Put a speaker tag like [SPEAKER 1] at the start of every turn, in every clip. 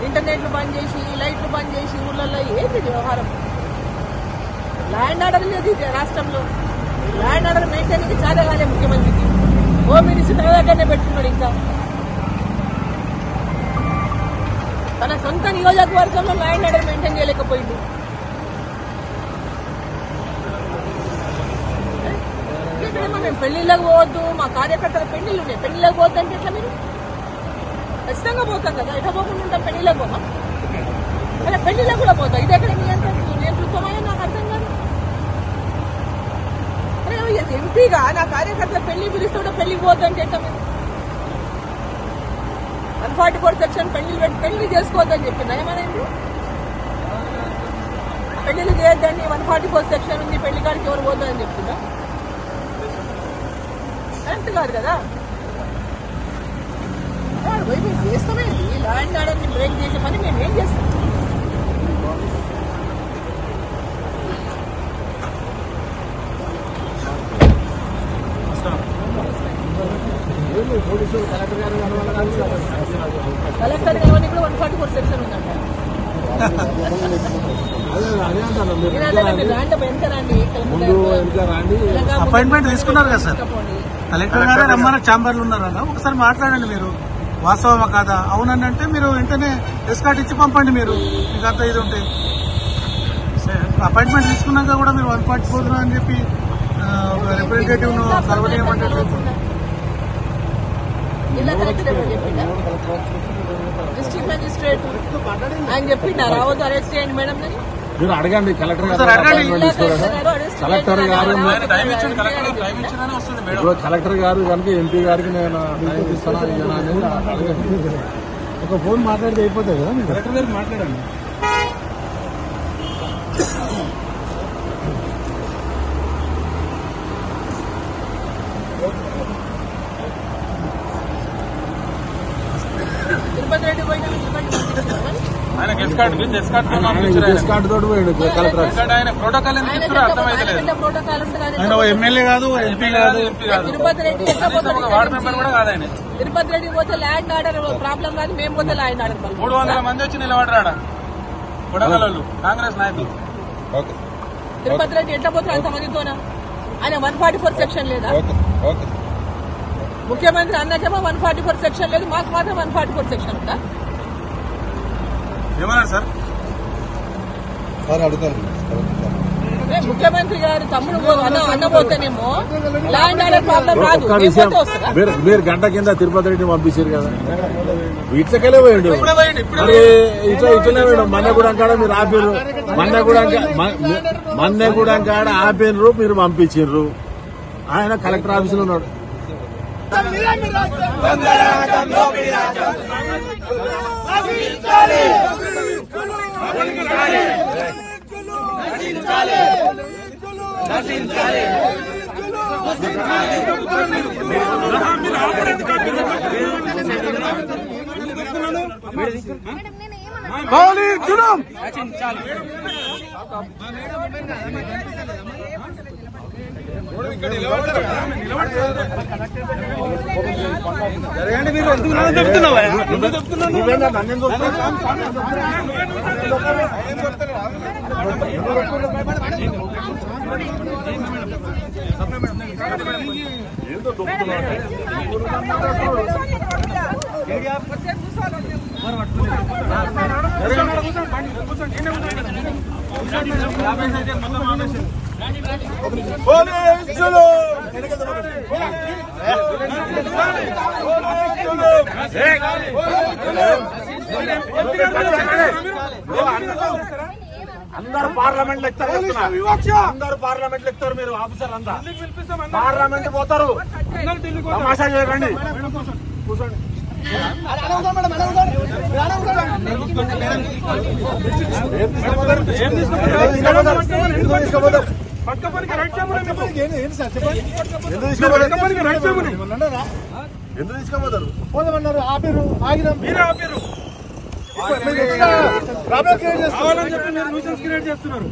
[SPEAKER 1] ఇంటర్నెట్లు బంద్ చేసి లైట్లు బంద్ చేసి ఊళ్ళల్లో ఏంటి వ్యవహారం? ల్యాండ్ ఆర్డర్ లేదు రాష్ట్రంలో. ల్యాండ్ ఆర్డర్ మెయింటైనింగ్ చాలా కాలే ముఖ్యమంత్రికి. హోమ్ మినిస్టర్ తన దగ్గరనే పెట్టుకున్నాడు. ఇంకా తన సొంత నియోజకవర్గంలో ల్యాండ్ ఆర్డర్ మెయింటైన్ చేయలేకపోయింది. ఇక్కడేమో మేము పెళ్లిళ్ళకి పోవద్దు, మా కార్యకర్తల పెళ్లిళ్ళు ఉన్నాయి, పెళ్లిళ్ళకి పోవద్దు అంటే ఎట్లా? మీరు ఖచ్చితంగా పోతాం కదా, ఎట్లా పోకుండా ఉంటాం? పెళ్లిళ్ళకి పోమా? అలా పెళ్లిళ్ళకి కూడా పోతాం. ఇది ఎక్కడ నియంత్రితమయ్యా? నాకు అర్థం కాదు. ఎంపీగా నా కార్యకర్తల పెళ్లి పిలిస్తే కూడా పెళ్లికి పోతుంటే ఎట్లా? మీరు 144 సెక్షన్ పెళ్లి చేసుకోవద్దని చెప్పిందా? ఏమనేది? పెళ్లిళ్ళు చేయొద్దండి, 144 సెక్షన్ ఉంది, పెళ్లి కాడికి ఎవరు పోతుందని చెప్తుందా? కరెక్ట్ కాదు కదా. మేము చేస్తామేంటి? ల్యాండ్ ఆర్డర్ని బ్రేక్ చేసే పని మేము ఏం చేస్తాం? కలెక్టర్ గారి కూడా 144 సెక్షన్ ఉందంట.
[SPEAKER 2] అపాయింట్మెంట్ తీసుకున్నారు కదా సార్, కలెక్టర్ గారే రమ్మన్న ఛాంబర్లు ఉన్నారన్న, ఒకసారి మాట్లాడండి మీరు. వాస్తవమా కాదా? అవునండి అంటే మీరు వెంటనే ఎస్కాట్ ఇచ్చి పంపండి. మీరు మీకు అంత ఇది ఉంటే అపాయింట్మెంట్ తీసుకున్నాక కూడా మీరు 144 అని చెప్పి రిప్రజెంటేటివ్ ను కలవలేమంటే
[SPEAKER 1] డిస్ట్రిక్ట్ మెజిస్ట్రేట్ ఆయన చెప్పిండా రావద్దు, అరెస్ట్ చేయండి మేడం అని.
[SPEAKER 3] మీరు అడగండి కలెక్టర్ గారు. కలెక్టర్ గారు కనుక ఎంపీ గారికి నేను టైం ఇస్తాను అనేది అడగండి. ఒక ఫోన్ మాట్లాడితే అయిపోతుంది కదా. కలెక్టర్ గారికి మాట్లాడండి.
[SPEAKER 1] తిరుపతి రెడ్డి పోయిన
[SPEAKER 3] ఎస్కాట్ తోటి పోయాడు కలెక్టర్.
[SPEAKER 1] ప్రోటోకాల్
[SPEAKER 2] ఎమ్మెల్యే కాదు, ఎంపీ కాదు.
[SPEAKER 1] తిరుపతి రెడ్డి తిరుపతి రెడ్డి పోతే ల్యాండ్ ఆర్డర్ ప్రాబ్లం కాదు, మేము పోతే ల్యాండ్ ఆర్డర్
[SPEAKER 3] 300 మంది వచ్చి నిలబడరాడా కొడగలలు కాంగ్రెస్ నాయకులు.
[SPEAKER 1] తిరుపతి రెడ్డి ఎట్లా పోతే అంతమందితోనా? ఆయన 144 సెక్షన్ లేదా? ముఖ్యమంత్రి అన్నకేమో 144 సెక్షన్ లేదు, మాకు మాత్రం 144 సెక్షన్ ఉందా?
[SPEAKER 3] ఏమన్నారు సార్?
[SPEAKER 1] ముఖ్యమంత్రి గారు తమ్ముడు అన్నపోతేనేమో ల్యాండ్ ఆర్డర్ ప్రాబ్లం రాదు.
[SPEAKER 3] మీరు గంట కింద తిరుపతి రెడ్డి పంపించారు కదా, ఇట్లకెళ్ళే పోయిండు. ఇట్లనే పోయిండు. మన్నెగూడెం కాడ మీరు ఆపిర్రు, మన్నెగూడెం కాడ ఆపిర్రు, మీరు పంపించారు. ఆయన కలెక్టర్ ఆఫీసులో ఉన్నాడు.
[SPEAKER 2] జరగండి. మీరు ఎందుకు చెప్తున్నావా?
[SPEAKER 3] అందరు పార్లమెంట్ లెక్తారు, అందరు పార్లమెంట్ లెక్తారు. మీరు ఆఫీసర్ అంతా పార్లమెంట్ పోతారు. తమాషా చేయకండి, కూర్చోండి. ఎందుకు తీసుకోపోతారు? పోదామన్నారు, ఆపిరు, ఆగినాం. మీరే ఆపిరు. కావాలని చెప్పి మీరు న్యూసెన్స్ క్రియేట్ చేస్తున్నారు.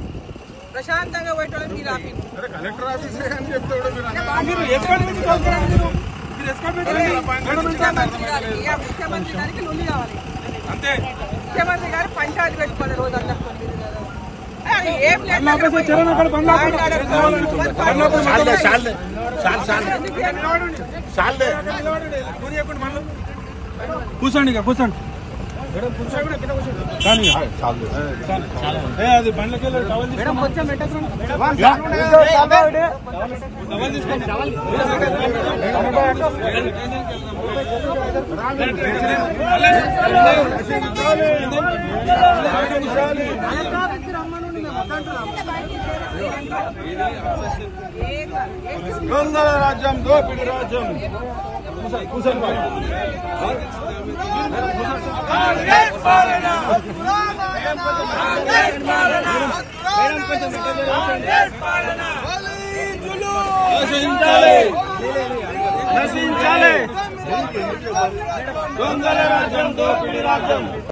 [SPEAKER 1] ప్రశాంతంగా పోయేటోళ్ళు మీరు ఆపిరు.
[SPEAKER 3] కలెక్టర్ ఆఫీస్ అని చెప్తాడు.
[SPEAKER 1] ముఖ్యమంత్రి గారికి లొల్లి కావాలి. ముఖ్యమంత్రి గారు పంచాయతీ పెట్టుకోవాలి రోజంతా ఏం లేదు
[SPEAKER 2] కూర్చోండి ఇక కూర్చోండి కానీ అది బండ్లకి టవల్ దొంగల రాజ్యం దోపిడి రాజ్యం కూర్చొని నశించాలి దొంగల రాజ్యం దోపిడి రాజ్యం